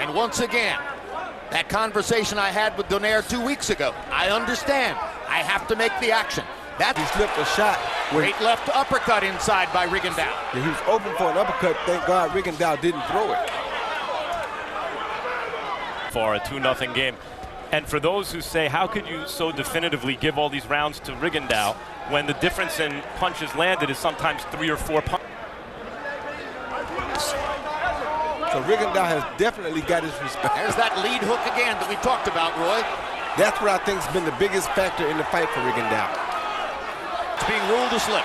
And once again, that conversation I had with Donaire 2 weeks ago, I understand. I have to make the action. That he slipped a shot. Great left uppercut inside by Rigondeaux. Yeah, he was open for an uppercut. Thank God Rigondeaux didn't throw it. For a 2-0 game. And for those who say, how could you so definitively give all these rounds to Rigondeaux when the difference in punches landed is sometimes 3 or 4 punches? So Rigondeaux has definitely got his respect. There's that lead hook again that we talked about, Roy. That's what I think has been the biggest factor in the fight for Rigondeaux. It's being ruled a slip.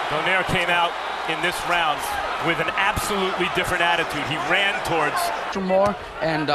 Donaire came out in this round with an absolutely different attitude. He ran towards more, and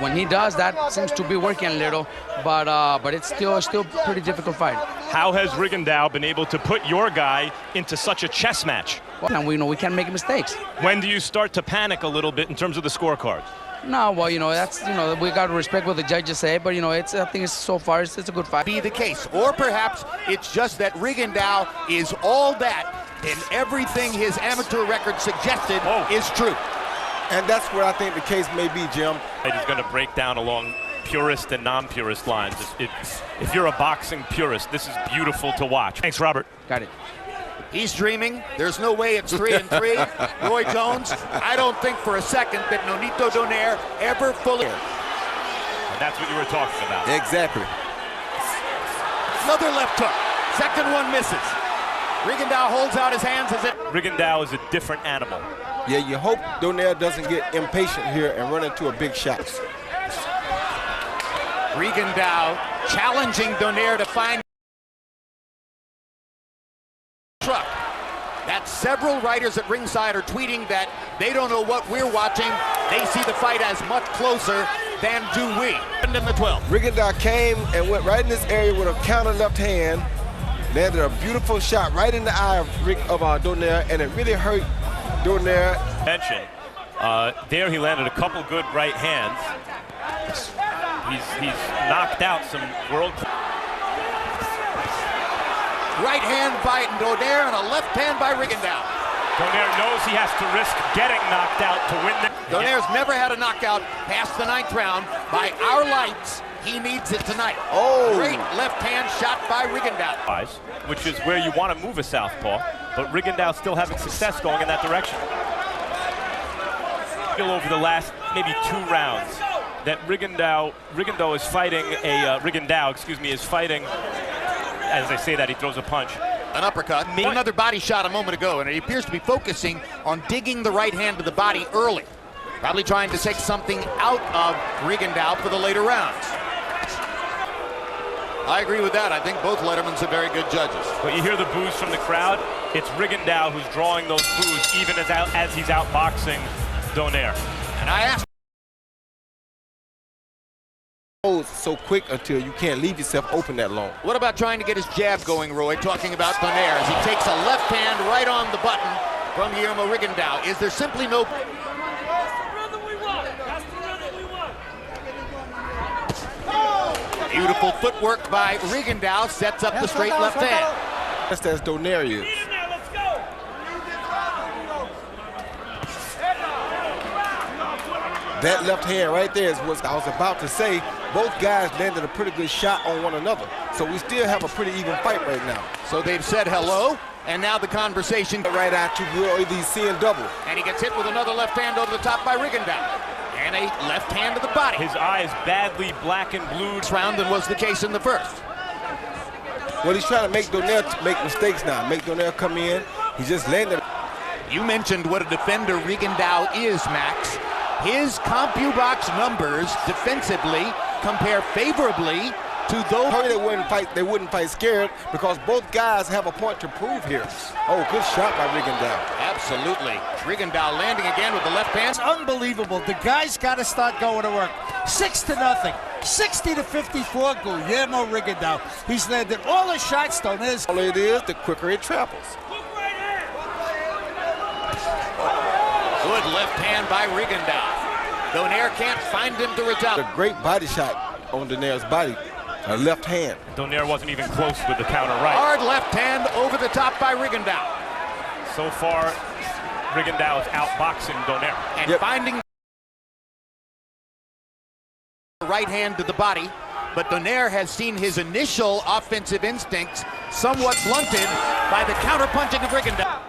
when he does, that seems to be working a little, but it's still a pretty difficult fight. How has Rigondeaux been able to put your guy into such a chess match? Well, and we know we can't make mistakes. When do you start to panic a little bit in terms of the scorecards? No, well, that's, we got to respect what the judges say, but, I think it's, so far it's a good fight. Be the case, or perhaps it's just that Rigondeaux is all that, and everything his amateur record suggested is true. And that's what I think the case may be, Jim. He's going to break down along purist and non-purist lines. If you're a boxing purist, this is beautiful to watch. Thanks, Robert. Got it. He's dreaming. There's no way it's 3-3. Roy Jones, I don't think for a second that Nonito Donaire ever fully... And that's what you were talking about. Exactly. Another left hook. Second one misses. Rigondeaux holds out his hands as it... Rigondeaux is a different animal. Yeah, you hope Donaire doesn't get impatient here and run into a big shot. Rigondeaux challenging Donaire to find truck. That several writers at ringside are tweeting that they don't know what we're watching. They see the fight as much closer than do we. And in the 12th. Rigondeaux came and went right in this area with a counter left hand. Landed a beautiful shot right in the eye of Donaire, and it really hurt Donaire. There he landed a couple good right hands. He's knocked out some world. Right hand by Donaire and a left hand by Rigondeaux. Donaire knows he has to risk getting knocked out to win the... Donaire's never had a knockout past the 9th round. By our lights, he needs it tonight. Oh! Great left hand shot by Rigondeaux. Which is where you want to move a southpaw, but Rigondeaux still having success going in that direction. Over the last maybe 2 rounds, that Rigondeaux is fighting a is fighting. As I say that, he throws a punch. An uppercut. Another body shot a moment ago, and he appears to be focusing on digging the right hand to the body early. Probably trying to take something out of Rigondeaux for the later rounds. I agree with that. I think both Lettermans are very good judges. But you hear the boos from the crowd. It's Rigondeaux who's drawing those boos, even as he's outboxing Donaire. And I asked. So quick until you can't leave yourself open that long. What about trying to get his jab going, Roy? Talking about Donaire as he takes a left hand right on the button from Guillermo Rigondeaux. Is there simply no... Beautiful footwork by Rigondeaux sets up the straight left hand. Just as Donaire is. That left hand right there is what I was about to say. Both guys landed a pretty good shot on one another. So we still have a pretty even fight right now. So they've said hello, and now the conversation... Right out to Will seeing double. And he gets hit with another left hand over the top by Rigondeaux. And a left hand to the body. His eye is badly black and blue. This round than was the case in the first. Well, he's trying to make Donaire make mistakes now. Make Donaire come in. He just landed. You mentioned what a defender Rigondeaux is, Max. His CompuBox numbers defensively compare favorably to those. They wouldn't fight scared because both guys have a point to prove here. Oh, good shot by Rigondeaux. Absolutely. Rigondeaux landing again with the left hand. It's unbelievable. The guy's got to start going to work. 6-0. 60-54, Guillermo Rigondeaux. He's landed all his shots, Donaire. All it is, the quicker it travels. Good left hand by Rigondeaux. Donaire can't find him to retaliate. A great body shot on Donaire's body. A left hand. Donaire wasn't even close with the counter right. Hard left hand over the top by Rigondeaux. So far, Rigondeaux is outboxing Donaire. And finding right hand to the body, but Donaire has seen his initial offensive instincts somewhat blunted by the counterpunching of Rigondeaux.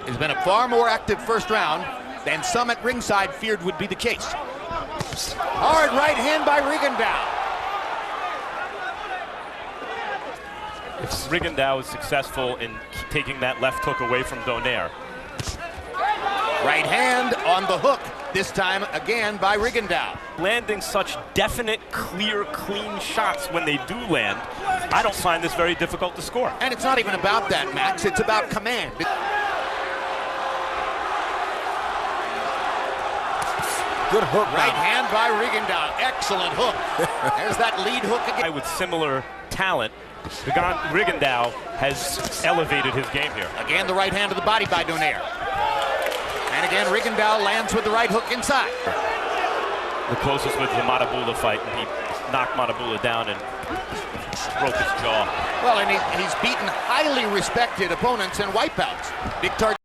It's been a far more active first round than some at ringside feared would be the case. Hard right hand by Rigondeaux. If Rigondeaux is successful in taking that left hook away from Donaire. Right hand on the hook, this time again by Rigondeaux. Landing such definite, clear, clean shots when they do land, I don't find this very difficult to score. And it's not even about that, Max. It's about command. Good hook. Right hand by Rigondeaux. Excellent hook. There's that lead hook again. With similar talent, Rigondeaux has elevated his game here. Again, the right hand to the body by Donaire. And again, Rigondeaux lands with the right hook inside. The closest was the Matabula fight, and he knocked Matabula down and broke his jaw. Well, and he's beaten highly respected opponents in wipeouts. Victor.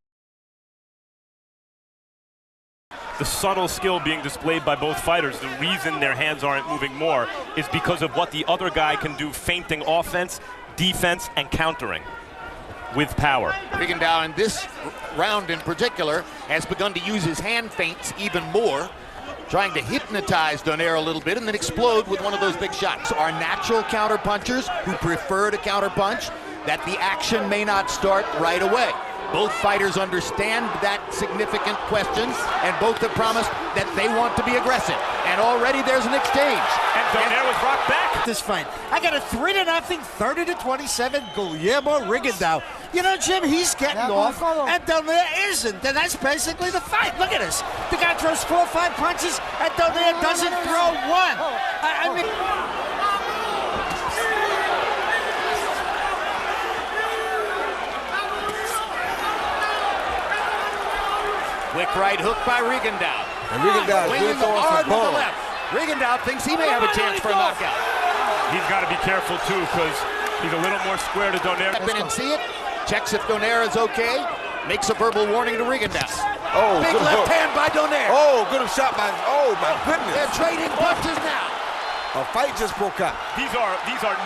The subtle skill being displayed by both fighters, the reason their hands aren't moving more is because of what the other guy can do, feinting offense, defense, and countering with power. Rigondeaux in this round in particular has begun to use his hand feints even more, trying to hypnotize Donaire a little bit and then explode with one of those big shots. Our natural counterpunchers who prefer to counterpunch, that the action may not start right away. Both fighters understand that significant question, and both have promised that they want to be aggressive. And already there's an exchange. And Donaire was rocked back. This fight, I got a 3-0, 30-27 Guillermo Rigondeaux. You know, Jim, he's getting off, and Donaire isn't, and that's basically the fight. Look at this. The guy throws 4 or 5 punches, and Donaire doesn't throw one. I mean... Quick right hook by Rigondeaux. And Rigondeaux is really throwing hard some with the bombs. left. Rigondeaux thinks he may have a chance for a knockout. He's got to be careful, too, because he's a little more square to Donaire. Step in and see it. Checks if Donaire is okay. Makes a verbal warning to Rigondeaux. Oh, big good left hook. hand by Donaire. Oh, good shot by, oh my goodness. They're trading punches now. A fight just broke out. These are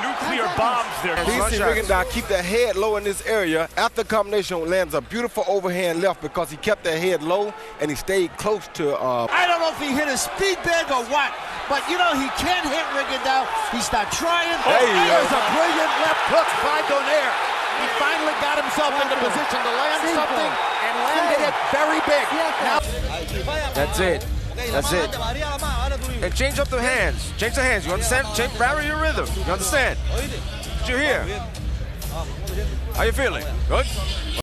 nuclear bombs there. Please see Rigondeaux keep that head low in this area. After the combination, lands a beautiful overhand left because he kept that head low and he stayed close to... I don't know if he hit a speed bag or what, but you know he can't hit Rigondeaux. He's not trying. There's a brilliant left hook by Donaire. He finally got himself into position to land something and landed it very big. Now, That's it. That's it. And change up the hands. Change the hands. You understand? Vary your rhythm. You understand? Did you hear? How you feeling? Good?